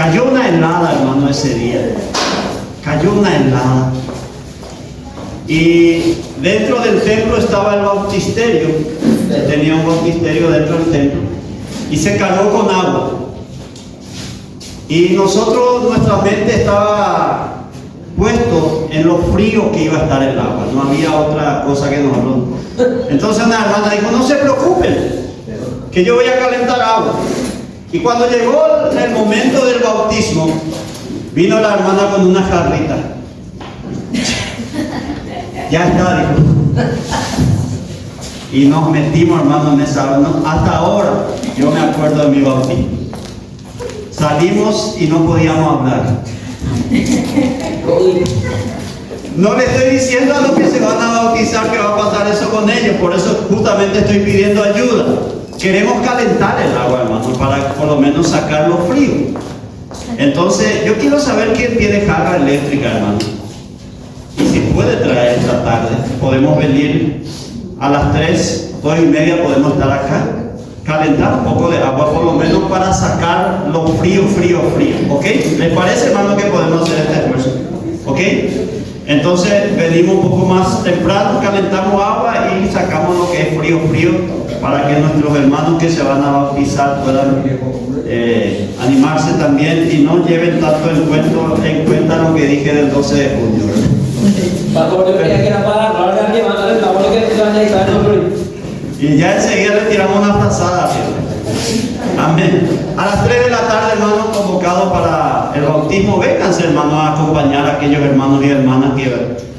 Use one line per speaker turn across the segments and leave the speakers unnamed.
Cayó una helada, hermano, ese día. Cayó una helada. Y dentro del templo estaba el bautisterio. Tenía un bautisterio dentro del templo. Y se cargó con agua. Y nosotros, nuestra mente estaba puesto en lo frío que iba a estar el agua. No había otra cosa que nosotros. Entonces una hermana dijo, no se preocupen, que yo voy a calentar agua. Y cuando llegó el momento del bautismo, vino la hermana con una jarrita. Ya está, dijo. Y nos metimos, hermano, en esa agua. No, hasta ahora yo me acuerdo de mi bautismo. Salimos y no podíamos hablar. No le estoy diciendo a los que se van a bautizar que va a pasar eso con ellos. Por eso justamente estoy pidiendo ayuda. Queremos calentar el agua, hermano, para por lo menos sacarlo frío. Entonces, yo quiero saber quién tiene jarra eléctrica, hermano. Y si puede traer esta tarde, podemos venir a las 3, 2:30, podemos estar acá. Calentar un poco de agua, por lo menos para sacar lo frío. ¿Ok? ¿Les parece, hermano, que podemos hacer este esfuerzo? ¿Ok? Entonces, venimos un poco más temprano, calentamos agua y sacamos lo que es frío, para que nuestros hermanos que se van a bautizar puedan animarse también y no lleven tanto en cuenta lo que dije del 12 de junio. Y ya enseguida le tiramos una frazada. Amén. A las 3 de la tarde, hermanos, convocados para el bautismo, vénganse, hermanos, a acompañar a aquellos hermanos y hermanas que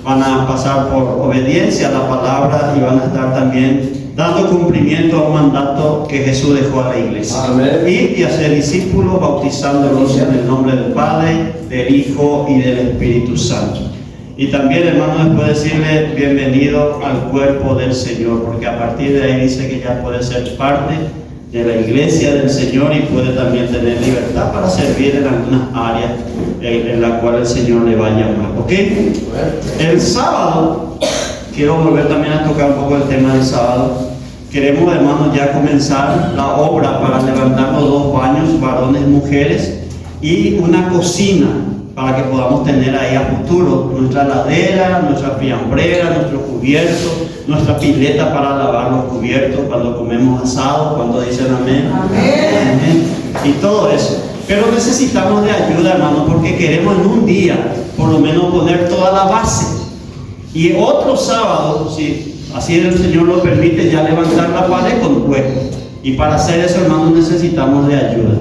van a pasar por obediencia a la palabra y van a estar también dando cumplimiento a un mandato que Jesús dejó a la iglesia.
Amén.
Ir y hacer discípulos, bautizándolos en el nombre del Padre, del Hijo y del Espíritu Santo. Y también, hermano, les puedo decirle bienvenido al cuerpo del Señor, porque a partir de ahí dice que ya puede ser parte de la iglesia del Señor y puede también tener libertad para servir en algunas áreas en la cual el Señor le va a llamar. ¿Ok? El sábado, quiero volver también a tocar un poco el tema del sábado. Queremos, hermanos, ya comenzar la obra para levantar los 2 baños, varones y mujeres, y una cocina para que podamos tener ahí a futuro nuestra ladera, nuestra fiambrera, nuestro cubierto, nuestra pileta para lavar los cubiertos cuando comemos asado, cuando dicen amén. Amén. Y todo eso. Pero necesitamos de ayuda, hermano, porque queremos en un día por lo menos poner toda la base. Y otro sábado, si así el Señor lo permite, ya levantar la pared con hueco. Y para hacer eso, hermano, necesitamos de ayuda.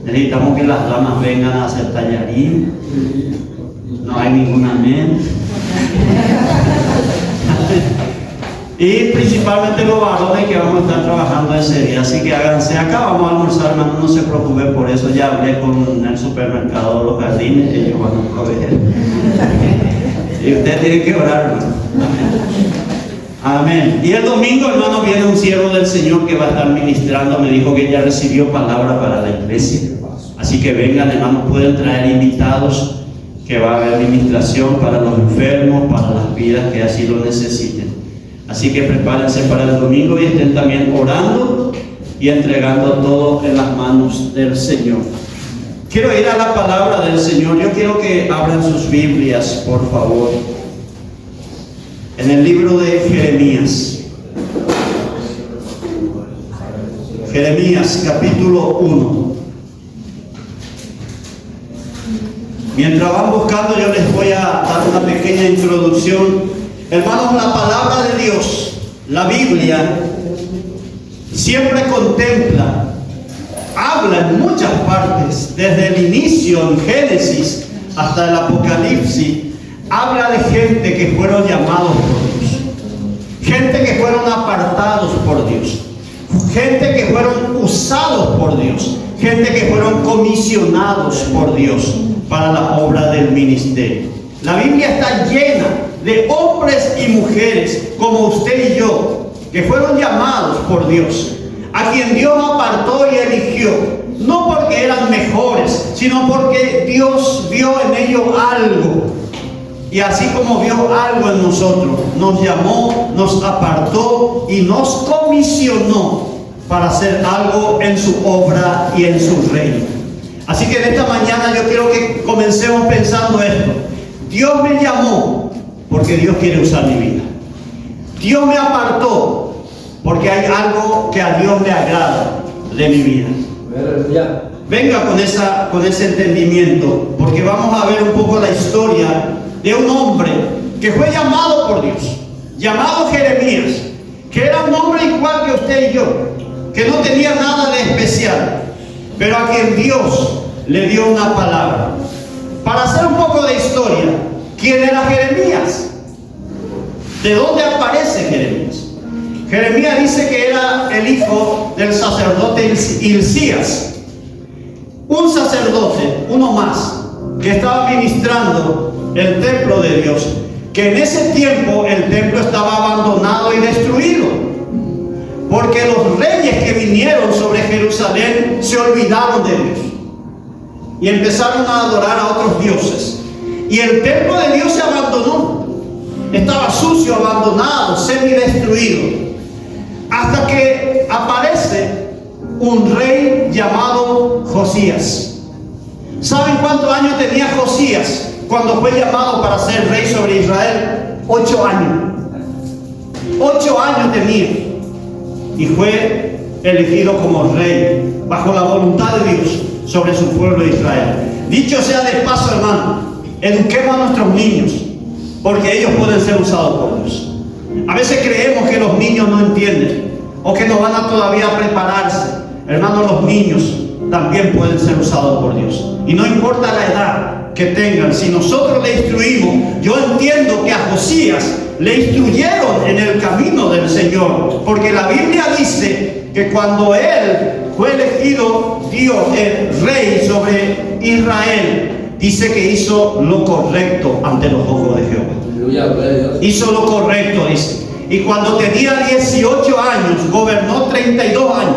Necesitamos que las damas vengan a hacer tallarín. No hay ningún amén. Y principalmente los varones que vamos a estar trabajando ese día. Así que háganse acá, vamos a almorzar, hermano, no se preocupen por eso. Ya hablé con el supermercado de los jardines, ellos van a proveer. Y usted tiene que orar, hermano. Amén. Y el domingo, hermano, viene un siervo del Señor que va a estar ministrando. Me dijo que ya recibió palabra para la iglesia. Así que vengan, hermanos, pueden traer invitados, que va a haber administración para los enfermos, para las vidas que así lo necesiten. Así que prepárense para el domingo y estén también orando y entregando todo en las manos del Señor. Quiero ir a la palabra del Señor. Yo quiero que abran sus Biblias, por favor, en el libro de Jeremías. Jeremías, capítulo 1. Mientras van buscando, yo les voy a dar una pequeña introducción. Hermanos, la palabra de Dios, la Biblia, siempre contempla, habla en muchas partes, desde el inicio, en Génesis, hasta el Apocalipsis, habla de gente que fueron llamados por Dios, gente que fueron apartados por Dios, gente que fueron usados por Dios, gente que fueron comisionados por Dios para la obra del ministerio. La Biblia está llena de hombres y mujeres como usted y yo, que fueron llamados por Dios, a quien Dios apartó y eligió, no porque eran mejores, sino porque Dios vio en ellos algo. Y así como vio algo en nosotros, nos llamó, nos apartó y nos comisionó para hacer algo en su obra y en su reino. Así que en esta mañana yo quiero que comencemos pensando esto. Dios me llamó porque Dios quiere usar mi vida. Dios me apartó porque hay algo que a Dios le agrada de mi vida. Venga con ese entendimiento, porque vamos a ver un poco la historia de un hombre que fue llamado por Dios, llamado Jeremías, que era un hombre igual que usted y yo, que no tenía nada de especial, pero a quien Dios le dio una palabra. Para hacer un poco de historia, ¿quién era Jeremías? ¿De dónde aparece Jeremías? Jeremías dice que era el hijo del sacerdote Hilcías, un sacerdote, uno más, que estaba ministrando el templo de Dios, que en ese tiempo el templo estaba abandonado y destruido, porque los reyes que vinieron sobre Jerusalén se olvidaron de Dios y empezaron a adorar a otros dioses, y el templo de Dios se abandonó, estaba sucio, abandonado, semidestruido, hasta que aparece un rey llamado Josías. ¿Saben cuántos años tenía Josías cuando fue llamado para ser rey sobre Israel? 8 años. 8 años tenía. Y fue elegido como rey bajo la voluntad de Dios sobre su pueblo de Israel. Dicho sea de paso, hermano, eduquemos a nuestros niños, porque ellos pueden ser usados por Dios. A veces creemos que los niños no entienden o que no van a todavía prepararse. Hermano, los niños también pueden ser usados por Dios. Y no importa la edad que tengan, si nosotros le instruimos. Yo entiendo que a Josías le instruyeron en el camino del Señor, porque la Biblia dice que cuando él fue elegido Dios, el rey sobre Israel, dice que hizo lo correcto ante los ojos de Jehová. Hizo lo correcto, dice. Y cuando tenía 18 años, gobernó 32 años.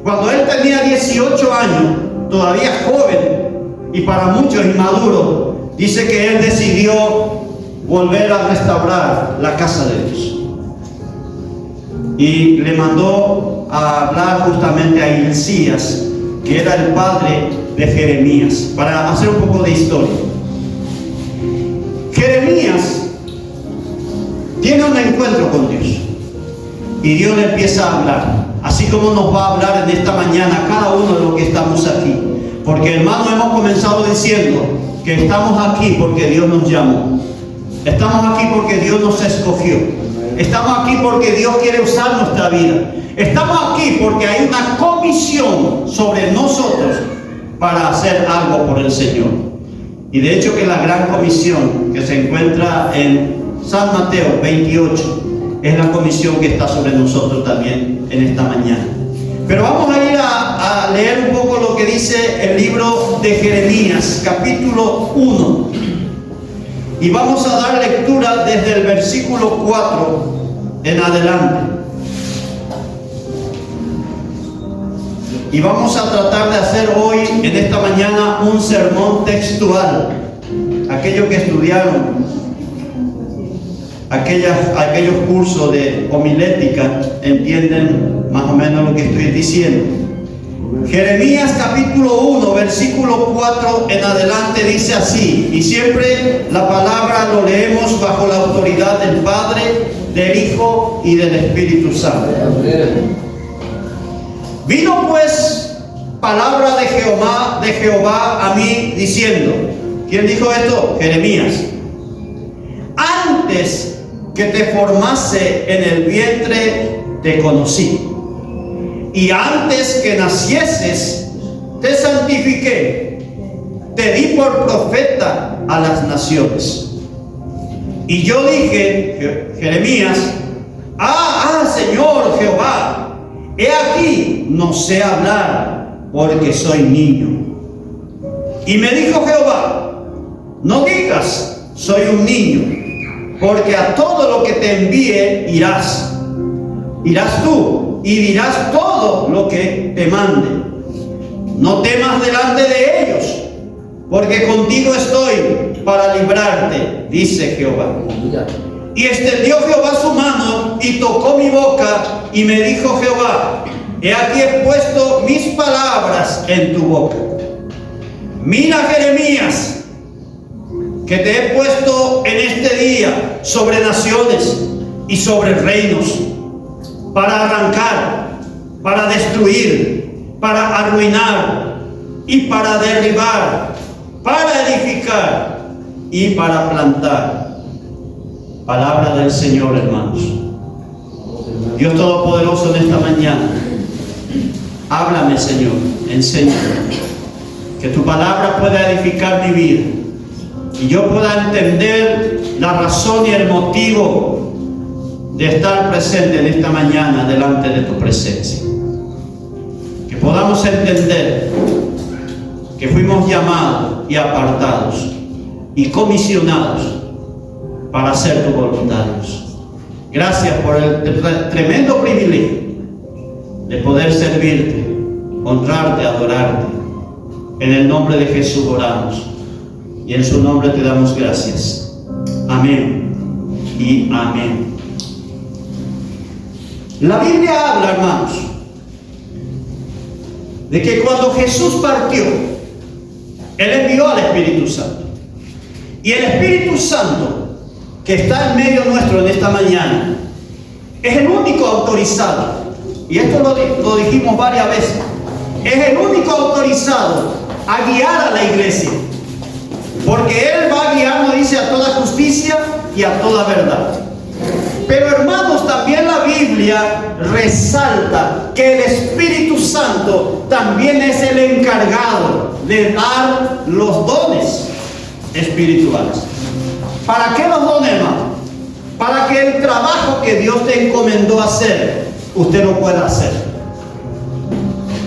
Cuando él tenía 18 años, todavía joven y para muchos inmaduro, dice que él decidió volver a restaurar la casa de Dios. Y le mandó a hablar justamente a Hilcías, que era el padre de Jeremías, para hacer un poco de historia. Jeremías tiene un encuentro con Dios y Dios le empieza a hablar, así como nos va a hablar en esta mañana cada uno de los que estamos aquí, porque hermanos, hemos comenzado diciendo que estamos aquí porque Dios nos llamó, estamos aquí porque Dios nos escogió, estamos aquí porque Dios quiere usar nuestra vida, estamos aquí porque hay una comisión sobre nosotros para hacer algo por el Señor. Y de hecho que la gran comisión que se encuentra en San Mateo 28 es la comisión que está sobre nosotros también en esta mañana. Pero vamos a ir a leer un poco lo que dice el libro de Jeremías, capítulo 1. Y vamos a dar lectura desde el versículo 4 en adelante. Y vamos a tratar de hacer hoy, en esta mañana, un sermón textual. Aquellos que estudiaron aquellos cursos de homilética entienden más o menos lo que estoy diciendo. Jeremías capítulo 1, versículo 4 en adelante dice así, y siempre la palabra lo leemos bajo la autoridad del Padre, del Hijo y del Espíritu Santo. Vino pues palabra de Jehová a mí diciendo, ¿quién dijo esto? Jeremías. Antes que te formase en el vientre te conocí, y antes que nacieses te santifiqué, te di por profeta a las naciones. Y yo dije, Jeremías, Señor Jehová, he aquí, no sé hablar, porque soy niño. Y me dijo Jehová, no digas, soy un niño, porque a todo lo que te envíe irás tú, y dirás todo lo que te mande. No temas delante de ellos, porque contigo estoy para librarte, dice Jehová. Y extendió Jehová su mano y tocó mi boca, y me dijo Jehová, he aquí he puesto mis palabras en tu boca. mira, Jeremías, que te he puesto en este día sobre naciones y sobre reinos, para arrancar, para destruir, para arruinar y para derribar, para edificar y para plantar. Palabra del Señor, hermanos. Dios Todopoderoso, en esta mañana, háblame, Señor, enséñame, que tu palabra pueda edificar mi vida y yo pueda entender la razón y el motivo de estar presente en esta mañana delante de tu presencia. Que podamos entender que fuimos llamados y apartados y comisionados para hacer tu voluntad, Dios. Gracias por el tremendo privilegio de poder servirte, honrarte, adorarte. En el nombre de Jesús oramos y en su nombre te damos gracias. Amén y amén. La Biblia habla, hermanos, de que cuando Jesús partió, Él envió al Espíritu Santo. Y el Espíritu Santo que está en medio nuestro en esta mañana es el único autorizado, y esto lo dijimos varias veces, es el único autorizado a guiar a la iglesia, porque Él va a guiar, nos dice, a toda justicia y a toda verdad. Pero hermanos, también la Biblia resalta que el Espíritu Santo también es el encargado de dar los dones espirituales. ¿Para qué los dones, hermano? Para que el trabajo que Dios te encomendó hacer, usted lo pueda hacer.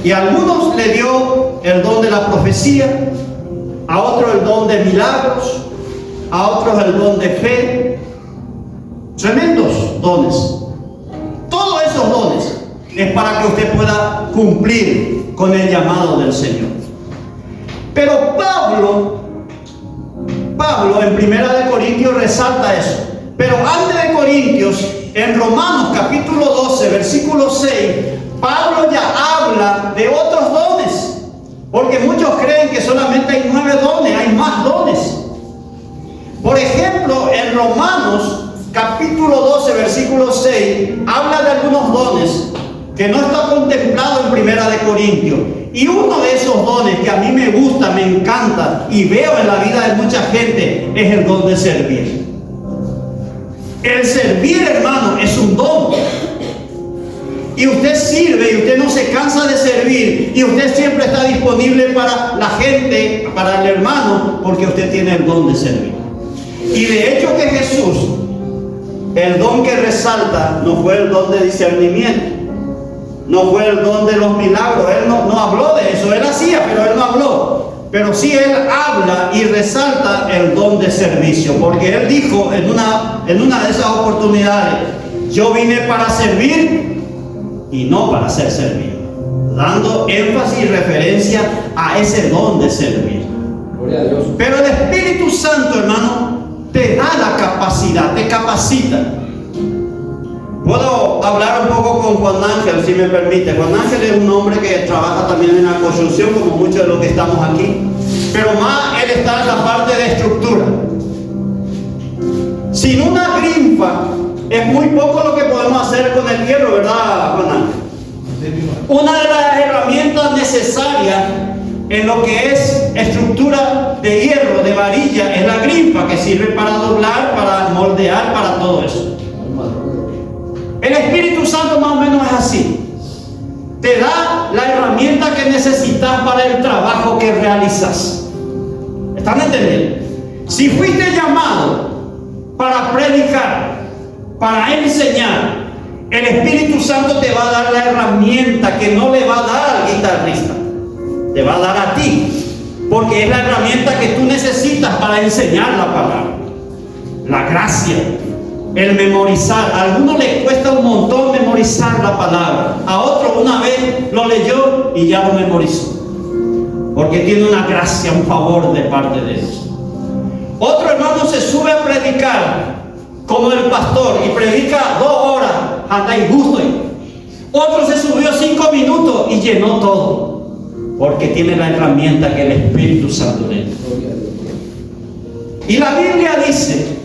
Y a algunos le dio el don de la profecía, a otros el don de milagros, a otros el don de fe. Tremendos dones. Todos esos dones es para que usted pueda cumplir con el llamado del Señor. Pero Pablo en 1 Corintios resalta eso. Pero antes de Corintios, en Romanos capítulo 12, versículo 6, Pablo ya habla de otros dones. Porque muchos creen que solamente hay 9 dones, hay más dones. Por ejemplo, en Romanos capítulo 12, versículo 6, habla de algunos dones que no está contemplado en 1 Corintios. Y uno de esos dones que a mí me gusta, me encanta y veo en la vida de mucha gente es el don de servir. El servir, hermano, es un don. Y usted sirve y usted no se cansa de servir y usted siempre está disponible para la gente, para el hermano, porque usted tiene el don de servir. Y de hecho que Jesús, el don que resalta no fue el don de discernimiento, no fue el don de los milagros. Él no habló de eso, Él hacía, pero Él no habló. Pero sí Él habla y resalta el don de servicio, porque Él dijo en una de esas oportunidades: yo vine para servir y no para ser servido, dando énfasis y referencia a ese don de servir. Gloria a Dios. Pero el Espíritu Santo, hermano, te da la capacidad, te capacita. Puedo hablar un poco con Juan Ángel, si me permite. Juan Ángel es un hombre que trabaja también en la construcción, como muchos de los que estamos aquí, pero más él está en la parte de estructura. Sin una grinfa es muy poco lo que podemos hacer con el hierro, ¿verdad, Juan Ángel? Una de las herramientas necesarias en lo que es estructura de hierro, de varilla, es la grinfa, que sirve para doblar, para moldear, para todo eso. El Espíritu Santo más o menos es así. Te da la herramienta que necesitas para el trabajo que realizas. ¿Están entendiendo? Si fuiste llamado para predicar, para enseñar, el Espíritu Santo te va a dar la herramienta que no le va a dar al guitarrista. Te va a dar a ti, porque es la herramienta que tú necesitas para enseñar la palabra. La gracia, el memorizar. A algunos les cuesta un montón memorizar la palabra, a otro una vez lo leyó y ya lo memorizó, porque tiene una gracia, un favor de parte de Dios. Otro hermano se sube a predicar como el pastor y predica 2 horas, anda injusto. Otro se subió 5 minutos y llenó todo. porque tiene la herramienta que el Espíritu Santo le da. Y la Biblia dice,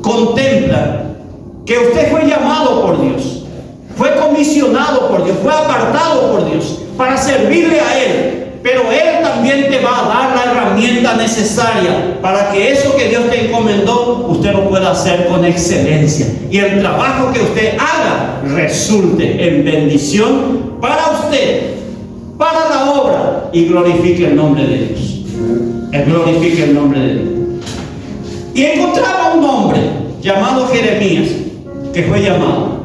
contempla que usted fue llamado por Dios, fue comisionado por Dios, fue apartado por Dios para servirle a Él. Pero Él también te va a dar la herramienta necesaria para que eso que Dios te encomendó, usted lo pueda hacer con excelencia. Y el trabajo que usted haga resulte en bendición para usted, para la obra, y glorifique el nombre de Dios. Glorifique el nombre de Dios. Y encontraba un hombre llamado Jeremías, que fue llamado.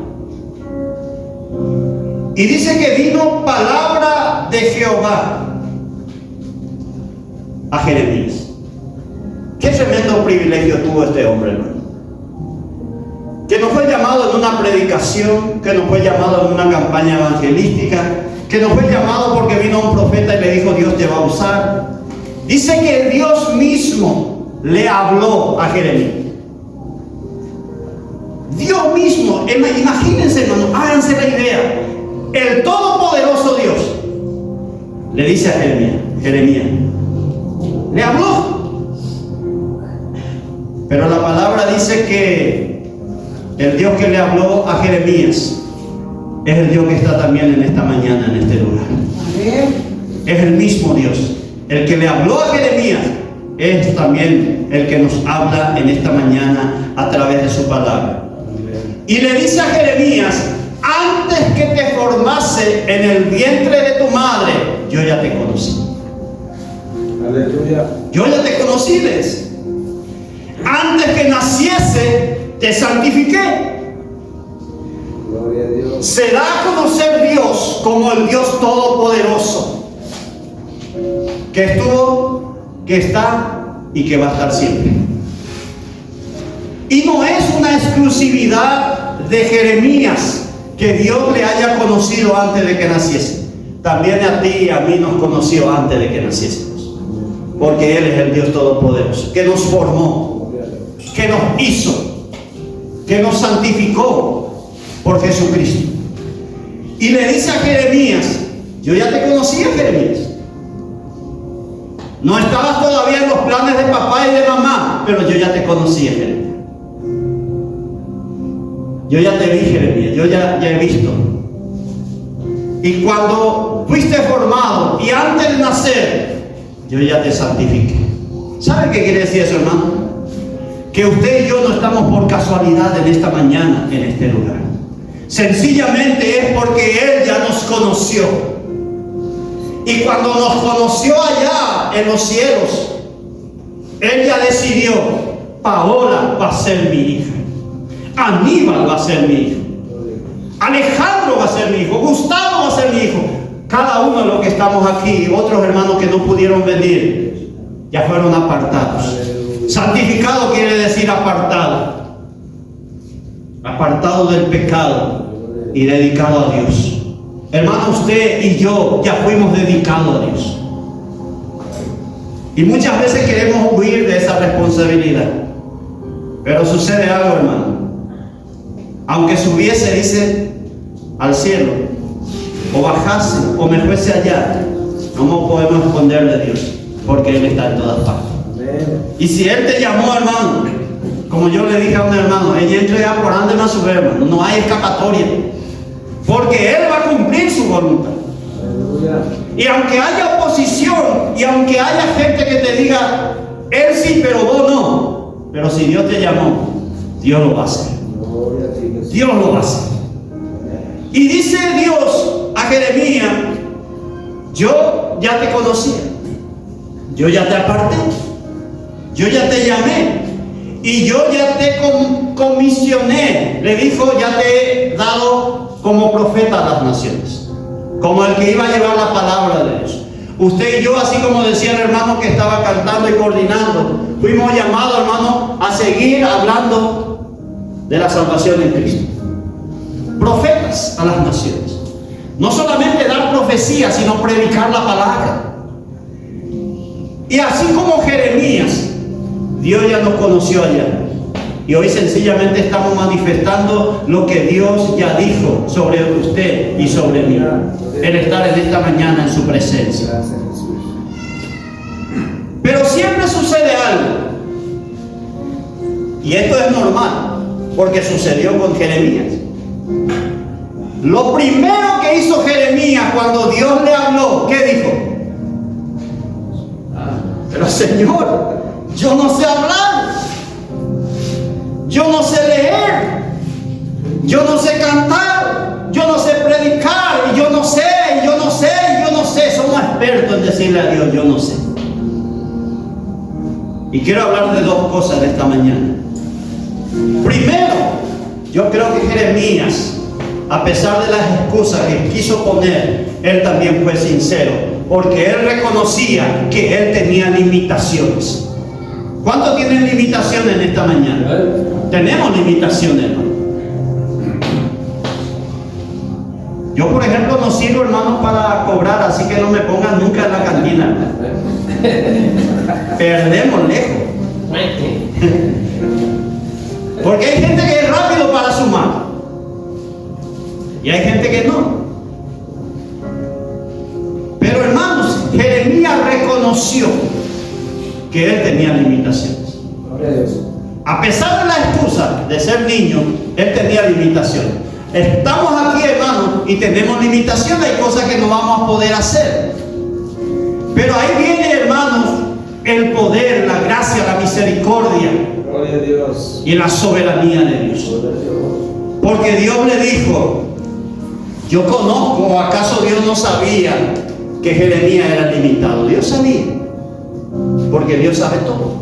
Y dice que vino palabra de Jehová a Jeremías. Qué tremendo privilegio tuvo este hombre, hermano. Que no fue llamado en una predicación, que no fue llamado en una campaña evangelística, que no fue llamado porque vino un profeta y le dijo Dios te va a usar. Dice que Dios mismo le habló a Jeremías. Dios mismo, imagínense, hermano, háganse la idea. El todopoderoso Dios le dice a Jeremías, le habló. Pero la palabra dice que el Dios que le habló a Jeremías es el Dios que está también en esta mañana, en este lugar. Es el mismo Dios. El que le habló a Jeremías es también el que nos habla en esta mañana a través de su palabra. Y le dice a Jeremías, antes que te formase en el vientre de tu madre, yo ya te conocí.
Aleluya.
Yo ya te conocí, ¿ves? Antes que naciese, te santifiqué.
Gloria a Dios.
Se da a conocer Dios como el Dios todopoderoso, que estuvo, que está y que va a estar siempre. Y no es una exclusividad de Jeremías que Dios le haya conocido antes de que naciese. También a ti y a mí nos conoció antes de que naciésemos, porque Él es el Dios todopoderoso, que nos formó, que nos hizo, que nos santificó por Jesucristo. Y le dice a Jeremías, yo ya te conocía, Jeremías. No estabas todavía en los planes de papá y de mamá, pero yo ya te conocía, Jeremías. Yo ya te vi, Jeremías, yo ya he visto. Y cuando fuiste formado y antes de nacer, yo ya te santifiqué. ¿Sabe qué quiere decir eso, hermano? Que usted y yo no estamos por casualidad en esta mañana, en este lugar. Sencillamente es porque Él ya nos conoció. Y cuando nos conoció allá en los cielos, Él ya decidió, Paola va a ser mi hija, Aníbal va a ser mi hijo, Alejandro va a ser mi hijo, Gustavo va a ser mi hijo. Cada uno de los que estamos aquí, otros hermanos que no pudieron venir, ya fueron apartados. Santificado quiere decir apartado, apartado del pecado y dedicado a Dios. Hermano, usted y yo ya fuimos dedicados a Dios. Y muchas veces queremos huir de esa responsabilidad. Pero sucede algo, hermano. Aunque subiese, dice, al cielo, o bajase, o me fuese allá, no nos podemos esconder de Dios, porque Él está en todas partes. Y si Él te llamó, hermano, como yo le dije a un hermano, ella entrega por ande más su hermano, no hay escapatoria, porque Él va a cumplir su voluntad. Y aunque haya oposición, y aunque haya gente que te diga, Él sí, pero vos no, pero si Dios te llamó, Dios lo va a hacer. Dios lo va a hacer. Y dice Dios a Jeremías, yo ya te conocía, yo ya te aparté, yo ya te llamé y yo ya te comisioné. Le dijo, ya te he dado como profeta a las naciones, como el que iba a llevar la palabra de Dios. Usted y yo, así como decía el hermano que estaba cantando y coordinando, fuimos llamados, hermano, a seguir hablando de la salvación en Cristo. Profetas a las naciones. No solamente dar profecía, sino predicar la palabra. Y así como Jeremías, Dios ya nos conoció allá. Y hoy sencillamente estamos manifestando lo que Dios ya dijo sobre usted y sobre mí. El estar en esta mañana en su presencia.
Gracias, Jesús.
Pero siempre sucede algo. Y esto es normal, porque sucedió con Jeremías. Lo primero que hizo Jeremías cuando Dios le habló, ¿qué dijo? Pero Señor, yo no sé hablar, yo no sé leer, yo no sé cantar, yo no sé predicar, y yo no sé, y yo no sé, y yo no sé. Somos expertos en decirle a Dios, yo no sé. Y quiero hablar de dos cosas de esta mañana. Primero, yo creo que Jeremías, a pesar de las excusas que quiso poner, él también fue sincero, porque él reconocía que él tenía limitaciones. ¿Cuántos tienen limitaciones en esta mañana? Tenemos limitaciones, hermano. Yo, por ejemplo, no sirvo, hermano, para cobrar, así que no me pongan nunca en la cantina. Perdemos lejos. Porque hay gente que es rápido para sumar y hay gente que no. Pero hermanos, Jeremías reconoció que él tenía limitaciones.
Gloria a Dios.
A pesar de la excusa de ser niño, él tenía limitaciones. Estamos aquí, hermanos, y tenemos limitaciones. Hay cosas que no vamos a poder hacer. Pero ahí viene, hermanos, el poder, la gracia, la misericordia
Gloria a Dios.
y la soberanía de Dios.
Gloria a Dios.
Porque Dios le dijo, yo conozco, ¿o acaso Dios no sabía que Jeremías era limitado? Dios sabía, porque Dios sabe todo.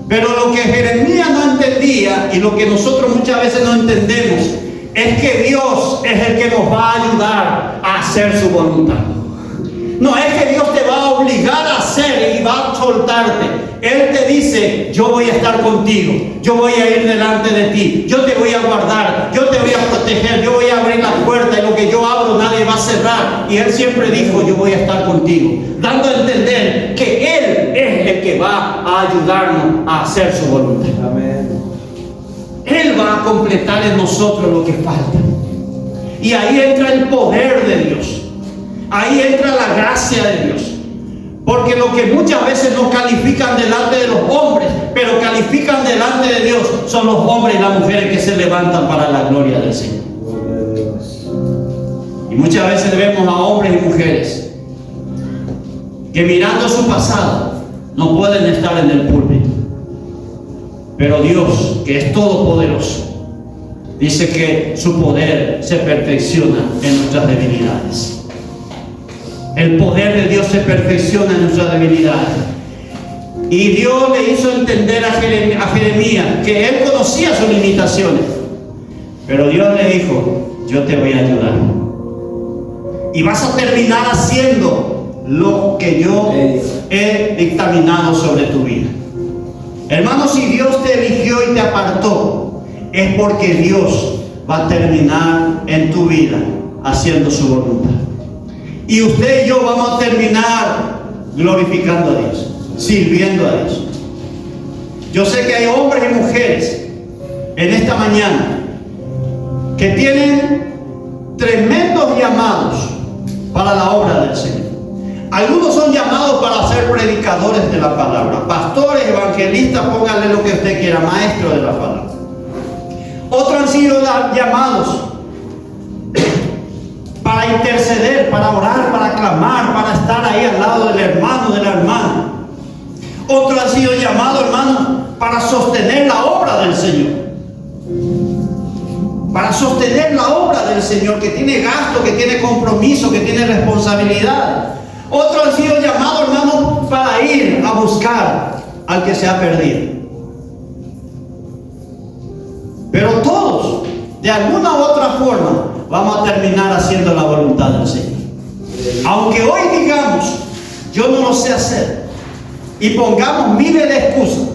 Pero lo que Jeremías no entendía, y lo que nosotros muchas veces no entendemos, es que Dios es el que nos va a ayudar a hacer su voluntad. No es que Dios te va a obligar a hacer y va a soltarte. Él te dice, yo voy a estar contigo, yo voy a ir delante de ti, yo te voy a guardar, yo te voy a proteger, yo voy a abrir la puerta y lo que yo abro nadie va a cerrar. Y Él siempre dijo, yo voy a estar contigo, dando a entender que Él es el que va a ayudarnos a hacer su voluntad.
Amén.
Él va a completar en nosotros lo que falta. Y ahí entra el poder de Dios. Ahí entra la gracia de Dios. Porque lo que muchas veces no califican delante de los hombres, pero califican delante de Dios, son los hombres y las mujeres que se levantan para la gloria del Señor.
Gloria a Dios.
Y muchas veces vemos a hombres y mujeres que mirando su pasado no pueden estar en el púlpito. Pero Dios, que es todopoderoso, dice que su poder se perfecciona en nuestras debilidades. El poder de Dios se perfecciona en nuestras debilidades. Y Dios le hizo entender a Jeremías que él conocía sus limitaciones. Pero Dios le dijo, yo te voy a ayudar. Y vas a terminar haciendo lo que yo he dictaminado sobre tu vida. Hermano, si Dios te eligió y te apartó, es porque Dios va a terminar en tu vida haciendo su voluntad. Y usted y yo vamos a terminar glorificando a Dios, sirviendo a Dios. Yo sé que hay hombres y mujeres en esta mañana que tienen tremendos llamados para la obra del Señor. Algunos son llamados para ser predicadores de la palabra, pastores, evangelistas, pónganle lo que usted quiera, maestros de la palabra. Otros han sido llamados para interceder, para orar, para clamar, para estar ahí al lado del hermano, de la hermana. Otros han sido llamados, hermanos, para sostener la obra del Señor. Para sostener la obra del Señor, que tiene gasto, que tiene compromiso, que tiene responsabilidad. Otros han sido llamados, hermanos, para ir a buscar al que se ha perdido. Pero todos, de alguna u otra forma, vamos a terminar haciendo la voluntad del Señor. Aunque hoy digamos, yo no lo sé hacer, y pongamos miles de excusas,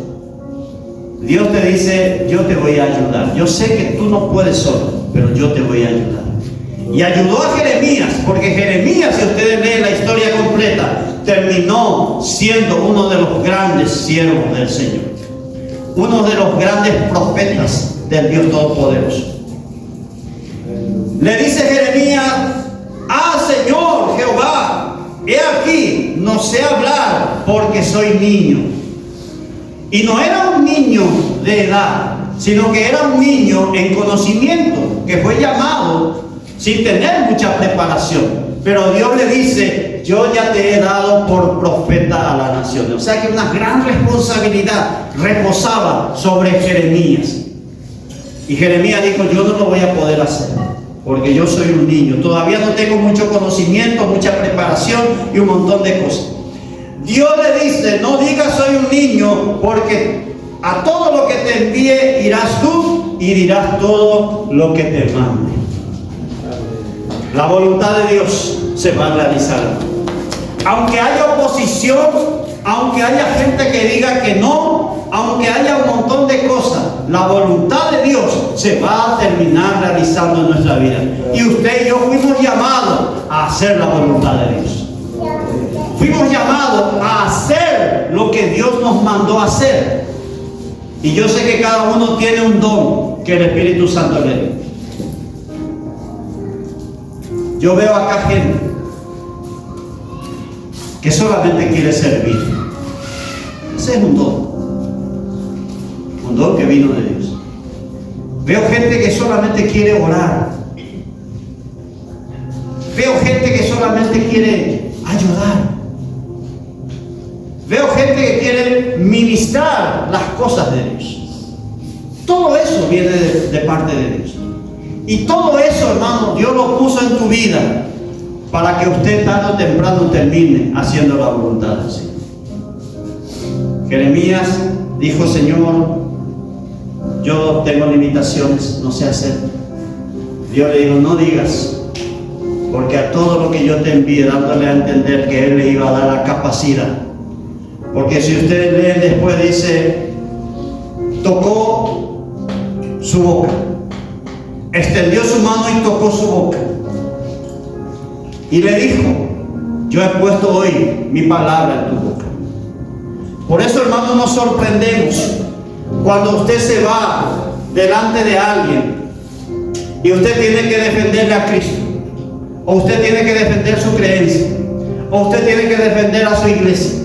Dios te dice, yo te voy a ayudar. Yo sé que tú no puedes solo, pero yo te voy a ayudar. Y ayudó a Jeremías, porque Jeremías, si ustedes leen la historia completa, terminó siendo uno de los grandes siervos del Señor. uno de los grandes profetas del Dios Todopoderoso. Le dice Jeremías: ah, Señor Jehová, he aquí, no sé hablar porque soy niño. Y no era un niño de edad, sino que era un niño en conocimiento, que fue llamado sin tener mucha preparación. Pero Dios le dice: yo ya te he dado por profeta a la nación. O sea que una gran responsabilidad reposaba sobre Jeremías. Y Jeremías dijo: yo no lo voy a poder hacer, porque yo soy un niño. Todavía no tengo mucho conocimiento, mucha preparación y un montón de cosas. Dios le dice: no digas soy un niño, porque a todo lo que te envíe irás tú y dirás todo lo que te mande. La voluntad de Dios se va a realizar. Aunque haya oposición, aunque haya gente que diga que no, aunque haya un montón de cosas, la voluntad de Dios se va a terminar realizando en nuestra vida. Y usted y yo fuimos llamados a hacer la voluntad de Dios. Fuimos llamados a hacer lo que Dios nos mandó a hacer. Y yo sé que cada uno tiene un don que el Espíritu Santo le dio. Yo veo acá gente que solamente quiere servir. Ese es un don que vino de Dios. Veo gente que solamente quiere orar. Veo gente que solamente quiere ayudar. Veo gente que quiere ministrar las cosas de Dios. Todo eso viene de parte de Dios. Y todo eso, hermano, Dios lo puso en tu vida para que usted tarde o temprano termine haciendo la voluntad del Señor. Jeremías dijo: Señor, yo tengo limitaciones, no sé hacer. Dios le dijo: no digas, porque a todo lo que yo te envíe, dándole a entender que Él le iba a dar la capacidad. Porque si ustedes leen después, dice: tocó su boca, extendió su mano y tocó su boca, y le dijo: yo he puesto hoy mi palabra en tu boca. Por eso, hermanos, nos sorprendemos cuando usted se va delante de alguien y usted tiene que defenderle a Cristo, o usted tiene que defender su creencia, o usted tiene que defender a su iglesia,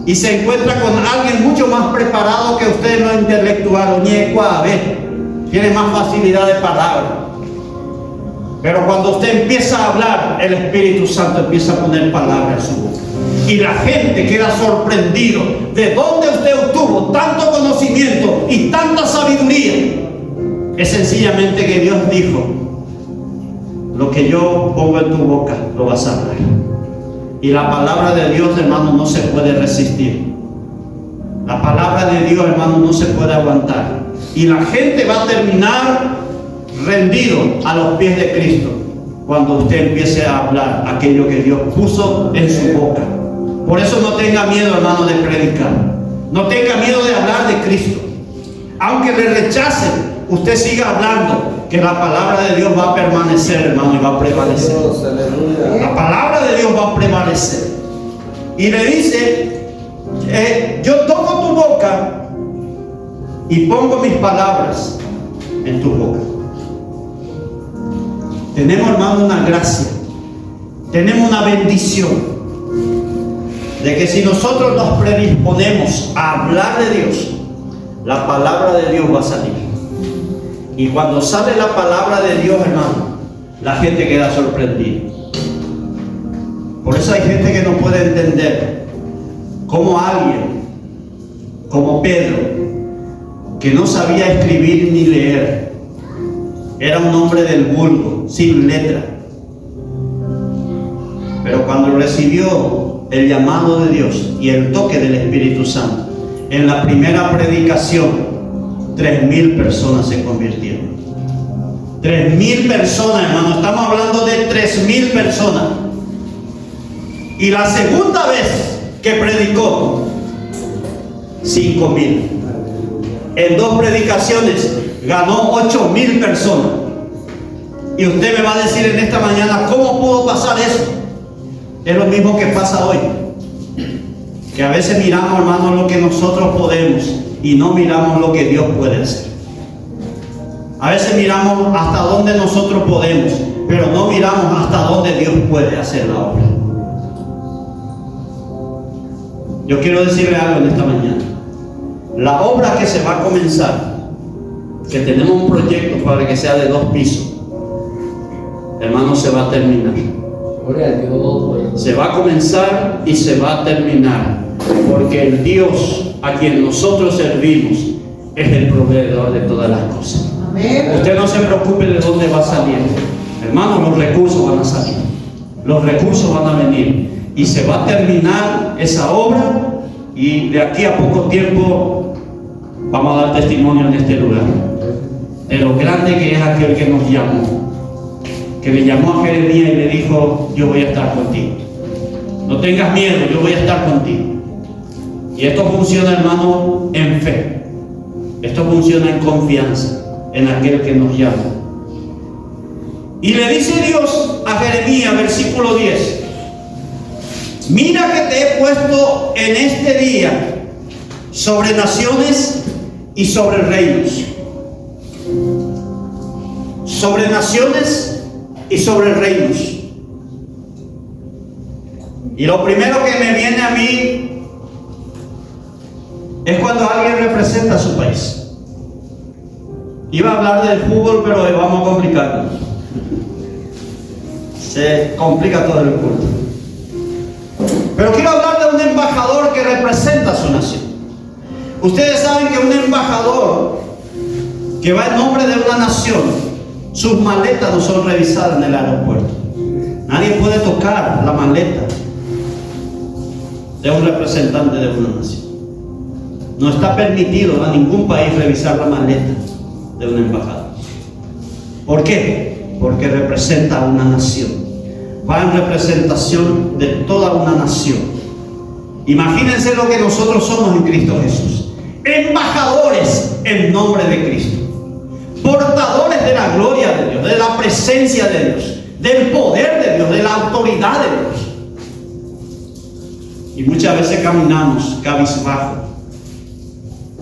y se encuentra con alguien mucho más preparado que usted en lo intelectual, tiene más facilidad de palabra. Pero cuando usted empieza a hablar, el Espíritu Santo empieza a poner palabras en su boca. Y la gente queda sorprendido de dónde usted obtuvo tanto conocimiento y tanta sabiduría. Es sencillamente que Dios dijo: lo que yo pongo en tu boca lo vas a hablar. Y la palabra de Dios, hermano, no se puede resistir. La palabra de Dios, hermano, no se puede aguantar. Y la gente va a terminar rendido a los pies de Cristo cuando usted empiece a hablar aquello que Dios puso en su boca. Por eso no tenga miedo, hermano, de predicar. No tenga miedo de hablar de Cristo. Aunque le rechacen, usted siga hablando, que la palabra de Dios va a permanecer, hermano, y va a prevalecer. La palabra de Dios va a prevalecer. Y le dice: yo toco tu boca y pongo mis palabras en tu boca. Tenemos, hermano, una gracia, tenemos una bendición de que si nosotros nos predisponemos a hablar de Dios, la palabra de Dios va a salir. Y cuando sale la palabra de Dios, hermano, la gente queda sorprendida. Por eso hay gente que no puede entender cómo alguien como Pedro, que no sabía escribir ni leer, era un hombre del vulgo, sin letra, pero cuando recibió el llamado de Dios y el toque del Espíritu Santo, en la primera predicación 3,000 personas se convirtieron. 3,000 personas, hermano, estamos hablando de 3,000 personas. Y la segunda vez que predicó, 5,000. En 2 predicaciones ganó 8,000 personas. Y usted me va a decir en esta mañana: ¿cómo pudo pasar eso? Es lo mismo que pasa hoy, que a veces miramos, hermano, lo que nosotros podemos, y no miramos lo que Dios puede hacer. A veces miramos hasta dónde nosotros podemos, pero no miramos hasta dónde Dios puede hacer la obra. Yo quiero decirle algo en esta mañana. La obra que se va a comenzar, que tenemos un proyecto para que sea de 2 pisos, hermano, se va a terminar.
Gloria a Dios.
Se va a comenzar y se va a terminar, porque el Dios a quien nosotros servimos es el proveedor de todas las cosas.
Amén.
Usted no se preocupe de dónde va a salir. Hermano, los recursos van a salir. Los recursos van a venir. Y se va a terminar esa obra. Y de aquí a poco tiempo vamos a dar testimonio en este lugar. De lo grande que es aquel que nos llamó. Que le llamó a Jeremías y le dijo: yo voy a estar contigo. No tengas miedo, yo voy a estar contigo. Y esto funciona, hermano, en fe. Esto funciona en confianza en aquel que nos llama. Y le dice Dios a Jeremías, versículo 10: mira que te he puesto en este día sobre naciones y sobre reinos. Sobre naciones y sobre reinos. Y lo primero que me viene a mí es cuando alguien representa a su país. Iba a hablar del fútbol, pero vamos a complicarlo. Se complica todo el culto. Pero quiero hablar de un embajador que representa a su nación. Ustedes saben que un embajador que va en nombre de una nación, sus maletas no son revisadas en el aeropuerto. Nadie puede tocar la maleta de un representante de una nación. No está permitido a ningún país revisar la maleta de un embajador. ¿Por qué? Porque representa a una nación. Va en representación de toda una nación. Imagínense lo que nosotros somos en Cristo Jesús. Embajadores en nombre de Cristo. Portadores de la gloria de Dios, de la presencia de Dios, del poder de Dios, de la autoridad de Dios. Y muchas veces caminamos cabizbajo.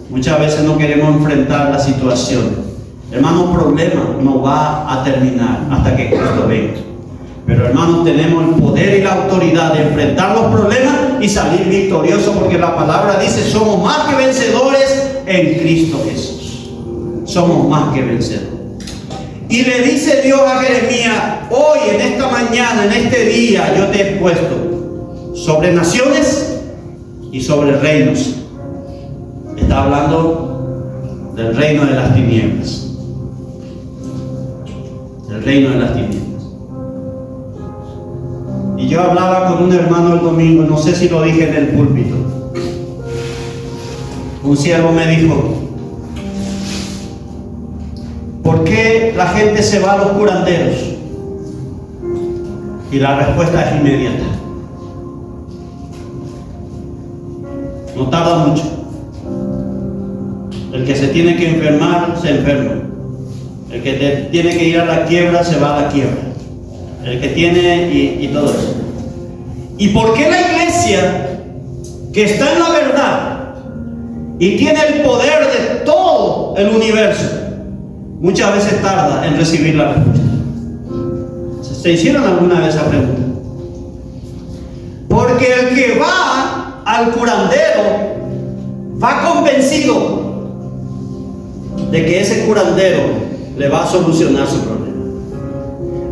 Muchas veces no queremos enfrentar la situación. Hermano, problema no va a terminar hasta que Cristo venga. Pero hermanos, tenemos el poder y la autoridad de enfrentar los problemas y salir victoriosos, porque la palabra dice: somos más que vencedores en Cristo Jesús. Somos más que vencedores. Y le dice Dios a Jeremías: hoy, en esta mañana, en este día, yo te he puesto sobre naciones y sobre reinos. Está hablando del reino de las tinieblas. El reino de las tinieblas. Y yo hablaba con un hermano el domingo, no sé si lo dije en el púlpito. Un siervo me dijo: ¿por qué la gente se va a los curanderos? Y la respuesta es inmediata. No tarda mucho. El que se tiene que enfermar, se enferma. El que tiene que ir a la quiebra, se va a la quiebra. El que tiene y todo eso. ¿Y por qué la iglesia, que está en la verdad y tiene el poder de todo el universo, muchas veces tarda en recibir la respuesta? ¿Se hicieron alguna vez esa pregunta? Porque el que va al curandero va convencido de que ese curandero le va a solucionar su problema.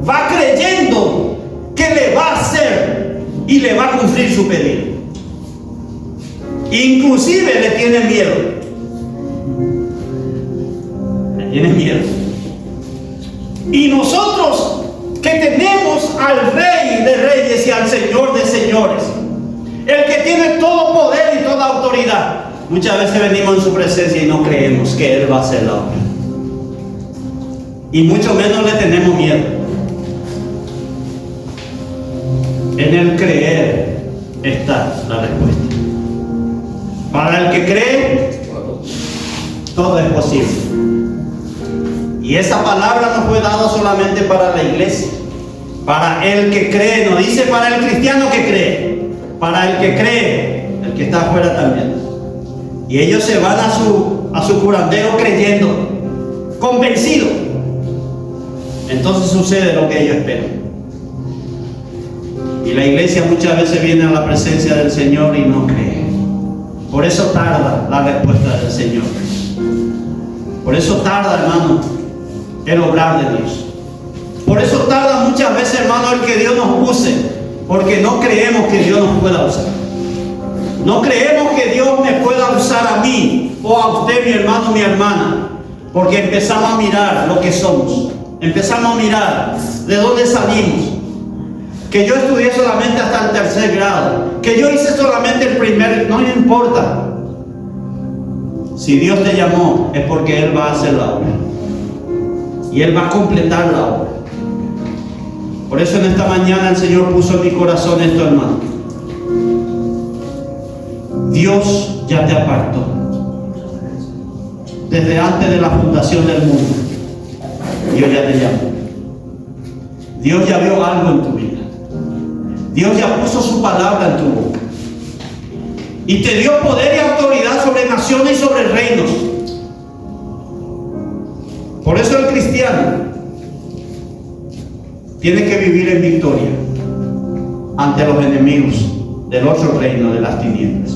Va creyendo que le va a hacer y le va a cumplir su pedido. Inclusive le tiene miedo. Le tiene miedo. Y nosotros, que tenemos al Rey de Reyes y al Señor de Señores, el que tiene todo poder y toda autoridad, muchas veces venimos en su presencia y no creemos que Él va a hacer la obra. Y mucho menos le tenemos miedo. En el creer está la respuesta. Para el que cree, todo es posible. Y esa palabra no fue dada solamente para la iglesia. Para el que cree, no dice para el cristiano que cree. Para el que cree, el que está afuera también. Y ellos se van a su curandero creyendo, convencidos. Entonces sucede lo que ellos esperan. Y la iglesia muchas veces viene a la presencia del Señor y no cree. Por eso tarda la respuesta del Señor. Por eso tarda, hermano, el obrar de Dios. Por eso tarda muchas veces, hermano, el que Dios nos use. Porque no creemos que Dios nos pueda usar. No creemos que Dios me pueda usar a mí o a usted, mi hermano, mi hermana. Porque empezamos a mirar lo que somos. Empezamos a mirar de dónde salimos. Que yo estudié solamente hasta el 3er grado. Que yo hice solamente el primer. No me importa. Si Dios te llamó, es porque Él va a hacer la obra. Y Él va a completar la obra. Por eso en esta mañana el Señor puso en mi corazón esto, hermano. Dios ya te apartó. Desde antes de la fundación del mundo, Dios ya te llamó. Dios ya vio algo en tu vida. Dios ya puso su palabra en tu boca. Y te dio poder y autoridad sobre naciones y sobre reinos. Por eso el cristiano tiene que vivir en victoria ante los enemigos del otro reino de las tinieblas.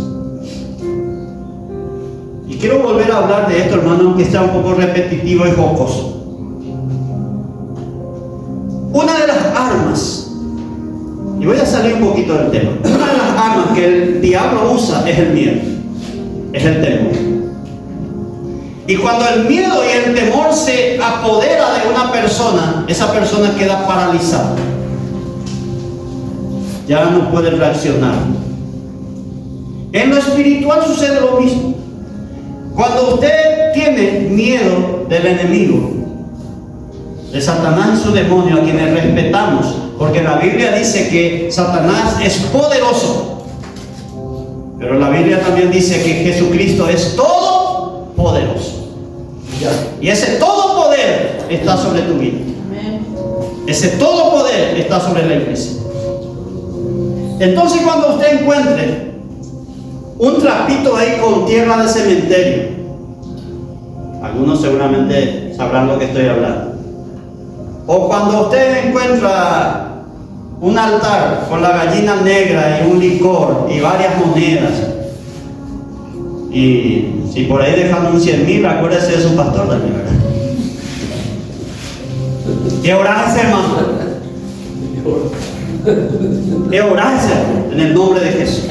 Y quiero volver a hablar de esto, hermano, aunque sea un poco repetitivo y jocoso. Una de las armas, y voy a salir un poquito del tema, una de las armas que el diablo usa es el miedo, es el temor. Y cuando el miedo y el temor se apodera de una persona, esa persona queda paralizada. Ya no puede reaccionar. En lo espiritual sucede lo mismo. Cuando usted tiene miedo del enemigo, de Satanás y su demonio, a quienes respetamos, porque la Biblia dice que Satanás es poderoso, pero la Biblia también dice que Jesucristo es todopoderoso. Y ese todo poder está sobre tu vida. Ese todo poder está sobre la iglesia. Entonces, cuando usted encuentre un trapito ahí con tierra de cementerio, algunos seguramente sabrán lo que estoy hablando. O cuando usted encuentra un altar con la gallina negra y un licor y varias monedas, y si por ahí dejan un 100,000, acuérdese de su pastor también, ¿verdad? Que orase, hermano. Que orase en el nombre de Jesús.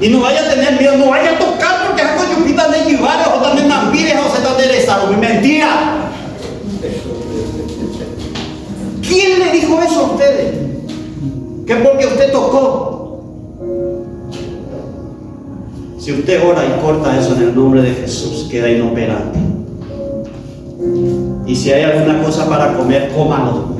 Y no vaya a tener miedo, no vaya a tocar porque es coyupita de llevar o también nampires o se está enderezado. Mentira. ¿Quién le dijo eso a ustedes? Que porque usted tocó. Si usted ora y corta eso en el nombre de Jesús, queda inoperante. Y si hay alguna cosa para comer, cómalo.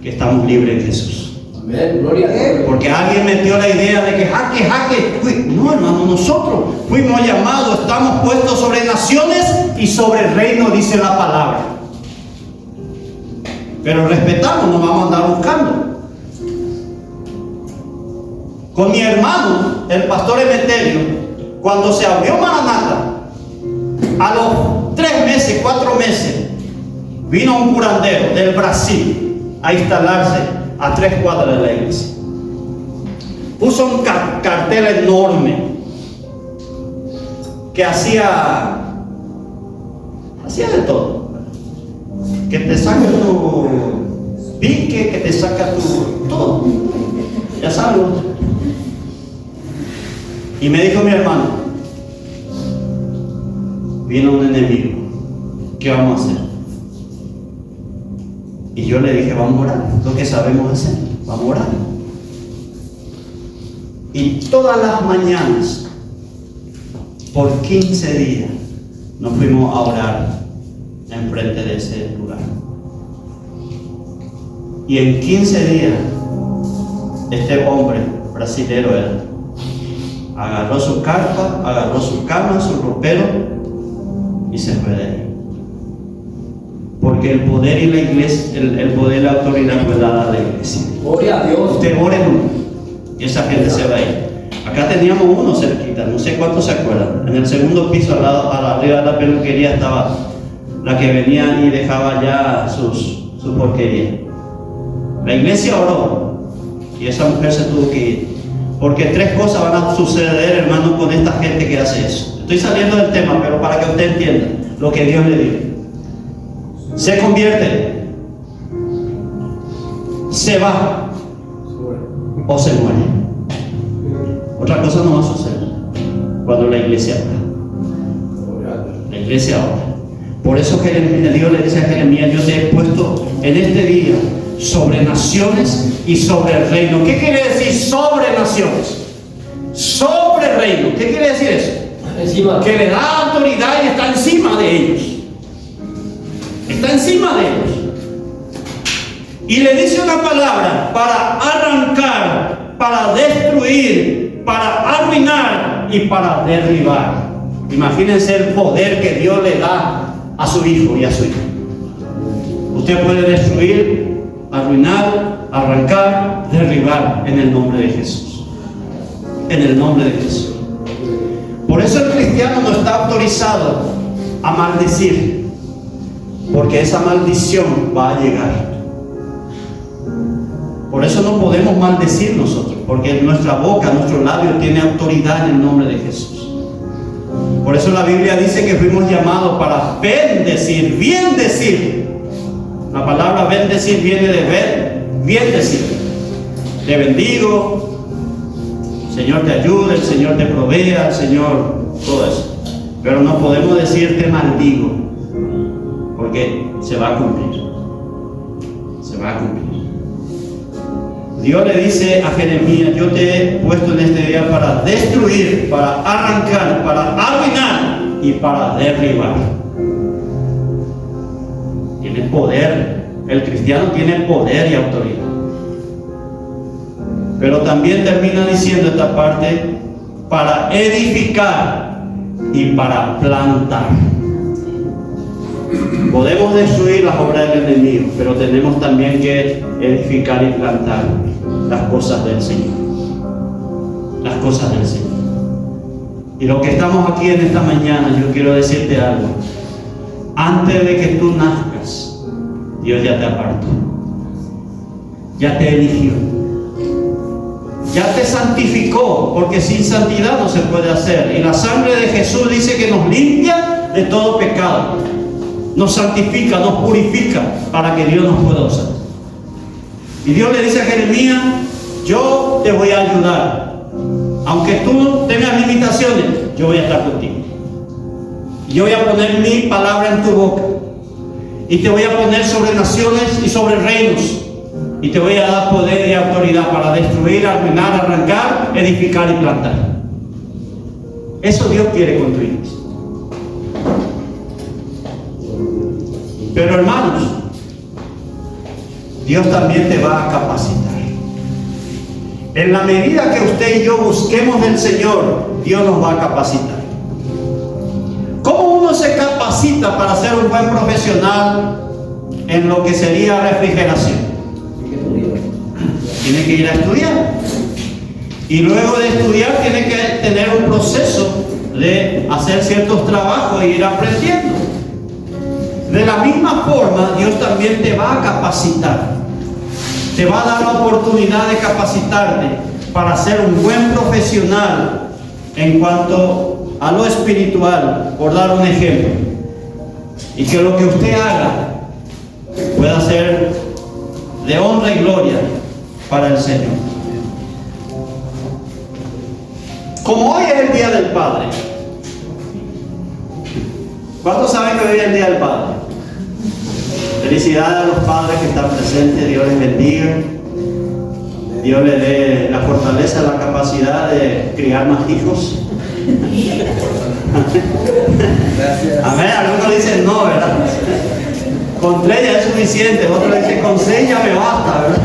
Que estamos libres en Jesús.
Amén, gloria a Dios.
Porque alguien metió la idea de que jaque. No, hermano, nosotros fuimos llamados, estamos puestos sobre naciones y sobre el reino, dice la palabra. Pero respetamos, no vamos a andar buscando. Con mi hermano, el pastor Emeterio, cuando se abrió Maranata, a los 3 meses, 4 meses, vino un curandero del Brasil a instalarse a 3 cuadras de la iglesia. Puso un cartel enorme que hacía de todo. Que te saca tu pique, que te saca tu todo. Ya sabes. Y me dijo mi hermano, vino un enemigo, ¿qué vamos a hacer? Y yo le dije, vamos a orar, lo que sabemos hacer, vamos a orar. Y todas las mañanas, por 15 días, nos fuimos a orar enfrente de ese lugar. Y en 15 días, este hombre brasilero era, agarró su carpa, agarró su cama, su ropero y se fue de ahí. Porque el poder y la iglesia, el poder y la autoridad fue dada a la iglesia.
Gloria a Dios.
Usted ore y esa gente se va a ir. Acá teníamos uno cerquita, no sé cuántos se acuerdan. En el segundo piso, arriba de la peluquería, estaba la que venía y dejaba ya su porquería. La iglesia oró y esa mujer se tuvo que ir. Porque 3 cosas van a suceder, hermano, con esta gente que hace eso. Estoy saliendo del tema, pero para que usted entienda lo que Dios le dijo. Se convierte, se va o se muere. Otra cosa no va a suceder cuando la iglesia ora. La iglesia ora. Por eso Dios le dice a Jeremías: yo te he puesto en este día sobre naciones y sobre el reino. ¿Qué quiere decir sobre naciones? Sobre reino. ¿Qué quiere decir eso?
Encima.
Que le da autoridad y está encima de ellos. Está encima de ellos. Y le dice una palabra: para arrancar, para destruir, para arruinar y para derribar. Imagínense el poder que Dios le da a su hijo y a su hija. Usted puede destruir, arruinar, arrancar, derribar en el nombre de Jesús. En el nombre de Jesús. Por eso el cristiano no está autorizado a maldecir, porque esa maldición va a llegar. Por eso no podemos maldecir nosotros, porque nuestra boca, nuestro labio tiene autoridad en el nombre de Jesús. Por eso la Biblia dice que fuimos llamados para bendecir, bien decir. La palabra bendecir viene de bien decir. Te bendigo, el Señor te ayude, el Señor te provea, el Señor, todo eso. Pero no podemos decir te maldigo, porque se va a cumplir. Se va a cumplir. Dios le dice a Jeremías: yo te he puesto en este día para destruir, para arrancar, para arruinar y para derribar. Tiene poder. El cristiano tiene poder y autoridad. Pero también termina diciendo esta parte: para edificar y para plantar. Podemos destruir las obras del enemigo, pero tenemos también que edificar y plantar las cosas del Señor. Las cosas del Señor. Y lo que estamos aquí en esta mañana, yo quiero decirte algo. Antes de que tú nazcas, Dios ya te apartó. Ya te eligió. Ya te santificó, porque sin santidad no se puede hacer. Y la sangre de Jesús dice que nos limpia de todo pecado. Nos santifica, nos purifica para que Dios nos pueda usar. Y Dios le dice a Jeremías: yo te voy a ayudar. Aunque tú tengas limitaciones, yo voy a estar contigo. Yo voy a poner mi palabra en tu boca. Y te voy a poner sobre naciones y sobre reinos. Y te voy a dar poder y autoridad para destruir, arruinar, arrancar, edificar y plantar. Eso Dios quiere con tu hijo. Pero hermanos, Dios también te va a capacitar. En la medida que usted y yo busquemos del Señor, Dios nos va a capacitar. ¿Cómo uno se capacita para ser un buen profesional en lo que sería refrigeración? Tiene que ir a estudiar. Y luego de estudiar tiene que tener un proceso de hacer ciertos trabajos e ir aprendiendo. De la misma forma, Dios también te va a capacitar. Te va a dar la oportunidad de capacitarte para ser un buen profesional en cuanto a lo espiritual, por dar un ejemplo. Y que lo que usted haga pueda ser de honra y gloria para el Señor. Como hoy es el Día del Padre, ¿cuántos saben que hoy es el Día del Padre? Felicidades a los padres que están presentes. Dios les bendiga. Dios les dé la fortaleza, la capacidad de criar más hijos.
Gracias.
Amén. Algunos dicen no, ¿verdad? Con 3 ya es suficiente. Otros dicen con 6 ya me basta, ¿verdad?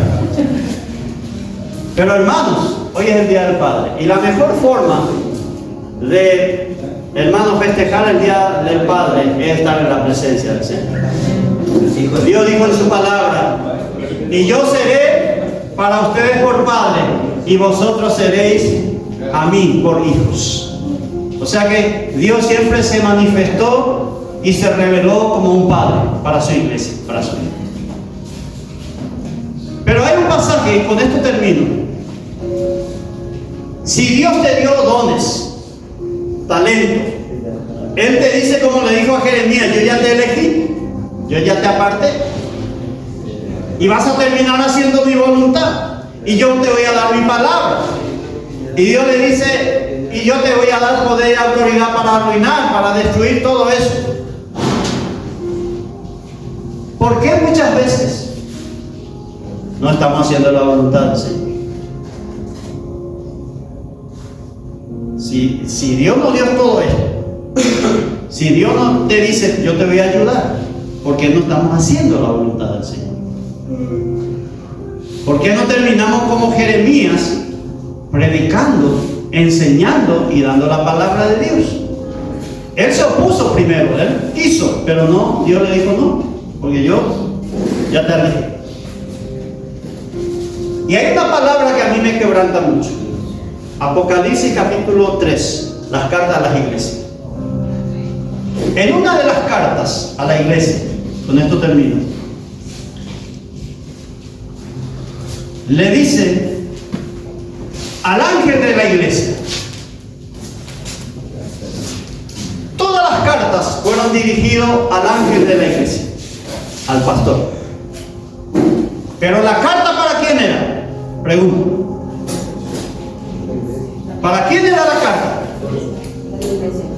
Pero hermanos, hoy es el Día del Padre. Y la mejor forma de, hermanos, festejar el Día del Padre es estar en la presencia del Señor. Dios dijo en su palabra: y yo seré para ustedes por padre, y vosotros seréis a mí por hijos. O sea que Dios siempre se manifestó y se reveló como un padre para su iglesia, para su hijo. Pero hay un pasaje, y con esto termino. Si Dios te dio dones, talento, Él te dice como le dijo a Jeremías: yo ya te elegí, yo ya te aparté, y vas a terminar haciendo mi voluntad, y yo te voy a dar mi palabra. Y Dios le dice: y yo te voy a dar poder y autoridad para arruinar, para destruir todo eso. ¿Por qué muchas veces no estamos haciendo la voluntad del Señor? Si Dios nos dio todo esto, si Dios no te dice: yo te voy a ayudar, ¿por qué no estamos haciendo la voluntad del Señor? ¿Por qué no terminamos como Jeremías, predicando, enseñando y dando la palabra de Dios? Él se opuso primero, él quiso, pero no, Dios le dijo: no, porque yo ya te elegí. Y hay una palabra que a mí me quebranta mucho. Apocalipsis capítulo 3, las cartas a las iglesias. En una de las cartas a la iglesia, con esto termino, le dice al ángel de la iglesia. Todas las cartas fueron dirigidas al ángel de la iglesia, al pastor. Pero la carta, ¿para quién era? Pregunto. ¿Para quién era la carta?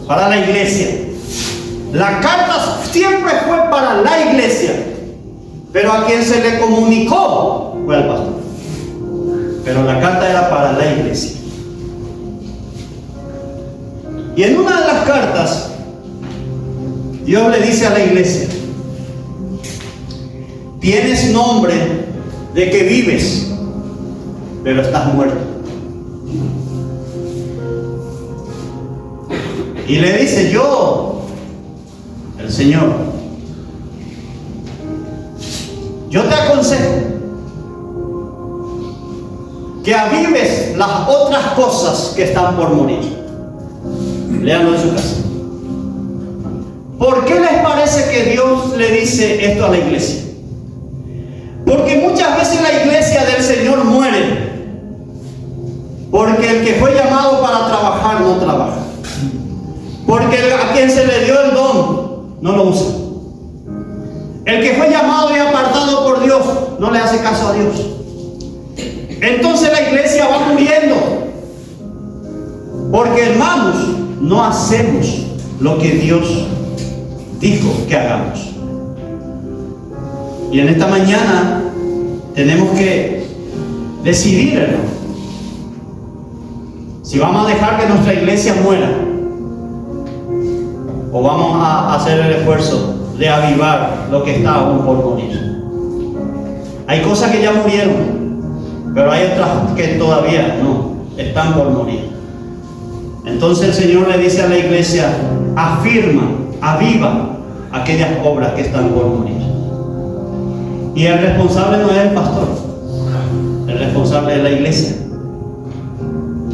Para la iglesia. La carta siempre fue para la iglesia, pero a quien se le comunicó fue al pastor. Pero la carta era para la iglesia. Y en una de las cartas, Dios le dice a la iglesia: tienes nombre de que vives, pero estás muerto. Y le dice: yo, el Señor, yo te aconsejo que avives las otras cosas que están por morir. Léanlo en su casa. ¿Por qué les parece que Dios le dice esto a la iglesia? Porque muchas veces la iglesia del Señor muere porque el que fue llamado para trabajar no trabaja, porque a quien se le dio el don no lo usa, el que fue llamado y apartado por Dios no le hace caso a Dios. Entonces la iglesia va muriendo, porque, hermanos, no hacemos lo que Dios dijo que hagamos. Y en esta mañana tenemos que decidir, hermano, si vamos a dejar que nuestra iglesia muera o vamos a hacer el esfuerzo de avivar lo que está aún por morir. Hay cosas que ya murieron, pero hay otras que todavía no, están por morir. Entonces el Señor le dice a la iglesia: afirma, aviva aquellas obras que están por morir. Y el responsable no es el pastor, el responsable es la iglesia.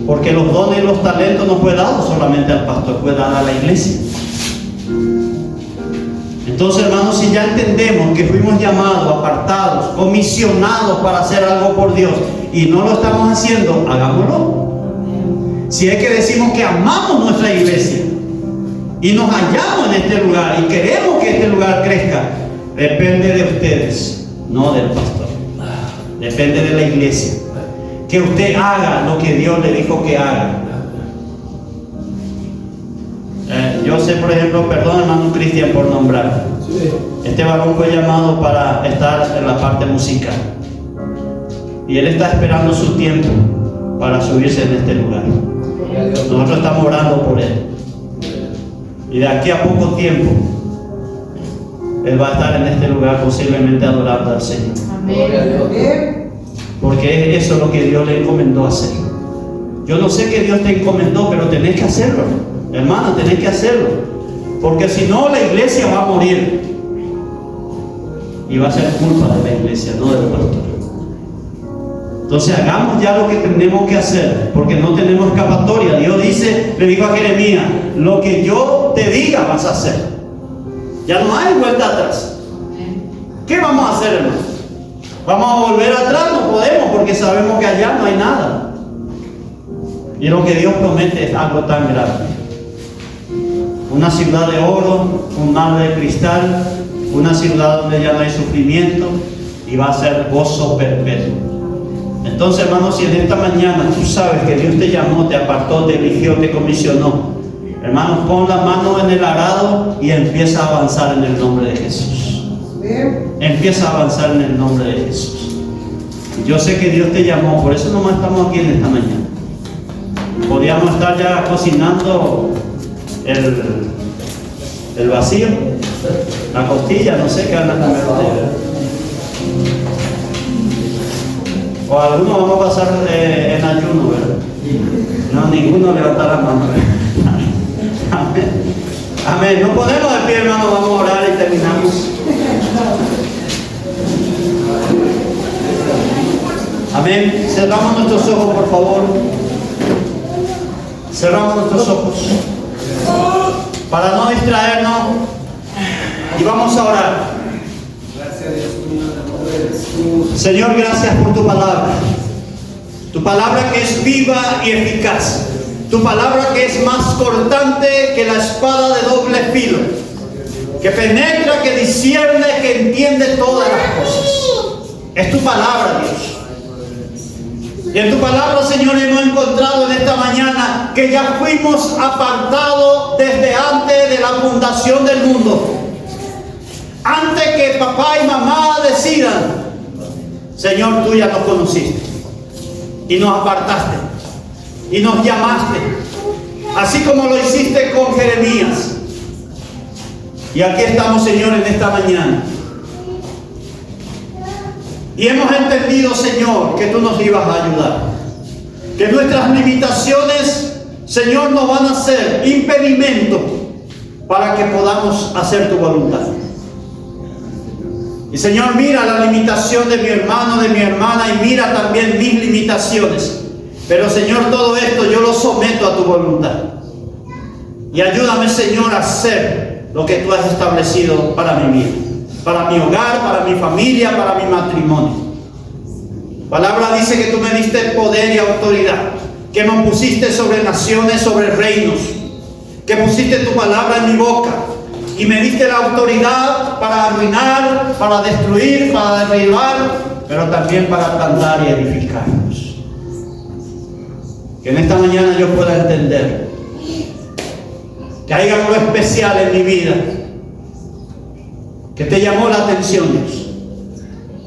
Porque los dones y los talentos no fue dado solamente al pastor, fue dado a la iglesia. Entonces, hermanos, si ya entendemos que fuimos llamados, apartados, comisionados para hacer algo por Dios y no lo estamos haciendo, hagámoslo. Si es que decimos que amamos nuestra iglesia y nos hallamos en este lugar y queremos que este lugar crezca, depende de ustedes, no del pastor. Depende de la iglesia. Que usted haga lo que Dios le dijo que haga. Yo sé, por ejemplo, perdón, hermano Cristian, por nombrar. Este varón fue llamado para estar en la parte musical. Y él está esperando su tiempo para subirse en este lugar. Nosotros estamos orando por él. Y de aquí a poco tiempo, él va a estar en este lugar posiblemente adorando al Señor. Amén. Porque eso es lo que Dios le encomendó hacer. Yo no sé qué Dios te encomendó, pero tenés que hacerlo. Hermano, tenés que hacerlo. Porque si no, la iglesia va a morir. Y va a ser culpa de la iglesia, no del pastor. Entonces hagamos ya lo que tenemos que hacer, porque no tenemos escapatoria. Dios dice, le dijo a Jeremías, lo que yo te diga vas a hacer. Ya no hay vuelta atrás. ¿Qué vamos a hacer, hermano? ¿Vamos a volver atrás? No podemos, porque sabemos que allá no hay nada. Y lo que Dios promete es algo tan grande. Una ciudad de oro, un mar de cristal, una ciudad donde ya no hay sufrimiento y va a ser gozo perpetuo. Entonces, hermanos, si en esta mañana tú sabes que Dios te llamó, te apartó, te eligió, te comisionó, hermanos, pon la mano en el arado y empieza a avanzar en el nombre de Jesús. Empieza a avanzar en el nombre de Jesús. Yo sé que Dios te llamó, por eso nomás estamos aquí en esta mañana. Podríamos estar ya cocinando el vacío, la costilla, no sé qué van a comer ustedes. O algunos vamos a pasar en ayuno, ¿verdad? No, ninguno levanta la mano. Amén. Amén. No ponemos de pie, hermano, vamos a orar y terminamos. Amén. Cerramos nuestros ojos, por favor. Cerramos nuestros ojos para no distraernos y vamos a orar. Señor, gracias por tu palabra que es viva y eficaz, tu palabra que es más cortante que la espada de doble filo, que penetra, que discierne, que entiende todas las cosas. Es tu palabra, Dios. Y en tu palabra, Señor, hemos encontrado en esta mañana que ya fuimos apartados desde antes de la fundación del mundo. Antes que papá y mamá decidan, Señor, tú ya nos conociste y nos apartaste y nos llamaste, así como lo hiciste con Jeremías. Y aquí estamos, Señor, en esta mañana. Y hemos entendido, Señor, que tú nos ibas a ayudar. Que nuestras limitaciones, Señor, no van a ser impedimento para que podamos hacer tu voluntad. Y Señor, mira la limitación de mi hermano, de mi hermana, y mira también mis limitaciones. Pero Señor, todo esto yo lo someto a tu voluntad. Y ayúdame, Señor, a hacer lo que tú has establecido para mi vida, para mi hogar, para mi familia, para mi matrimonio. Palabra dice que tú me diste poder y autoridad, que me pusiste sobre naciones, sobre reinos, que pusiste tu palabra en mi boca y me diste la autoridad para arruinar, para destruir, para derribar, pero también para plantar y edificarnos. Que en esta mañana yo pueda entender que hay algo especial en mi vida que te llamó la atención, Dios,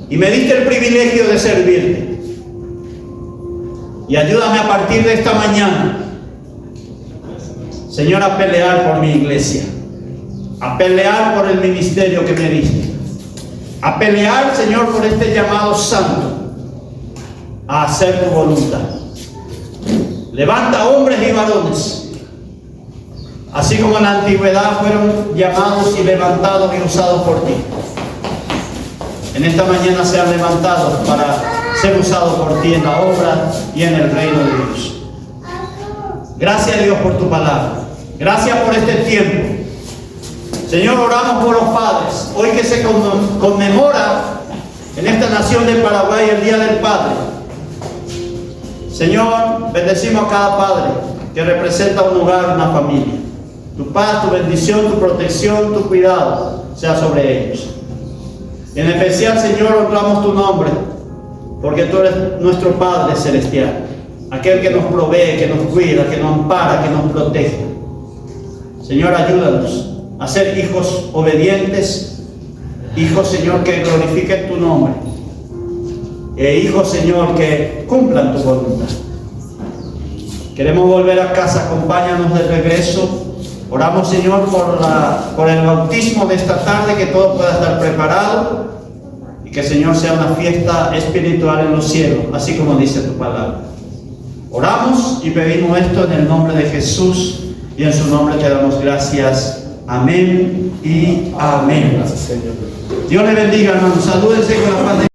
y me diste el privilegio de servirte. Y ayúdame a partir de esta mañana, Señor, a pelear por mi iglesia, a pelear por el ministerio que me diste, a pelear, Señor, por este llamado santo, a hacer tu voluntad. Levanta hombres y varones, así como en la antigüedad fueron llamados y levantados y usados por ti. En esta mañana sean levantados para ser usados por ti en la obra y en el reino de Dios. Gracias, Dios, por tu palabra. Gracias por este tiempo. Señor, oramos por los padres. Hoy que se conmemora en esta nación de Paraguay el Día del Padre. Señor, bendecimos a cada padre que representa un hogar, una familia. Tu paz, tu bendición, tu protección, tu cuidado sea sobre ellos. En especial, Señor, honramos tu nombre, porque tú eres nuestro Padre Celestial, aquel que nos provee, que nos cuida, que nos ampara, que nos protege. Señor, ayúdanos a ser hijos obedientes, hijos, Señor, que glorifiquen tu nombre, e hijos, Señor, que cumplan tu voluntad. Queremos volver a casa, acompáñanos de regreso. Oramos, Señor, por el bautismo de esta tarde, que todo pueda estar preparado y que, Señor, sea una fiesta espiritual en los cielos, así como dice tu palabra. Oramos y pedimos esto en el nombre de Jesús y en su nombre te damos gracias. Amén y amén. Dios le bendiga, hermanos. Salúdense con la paz de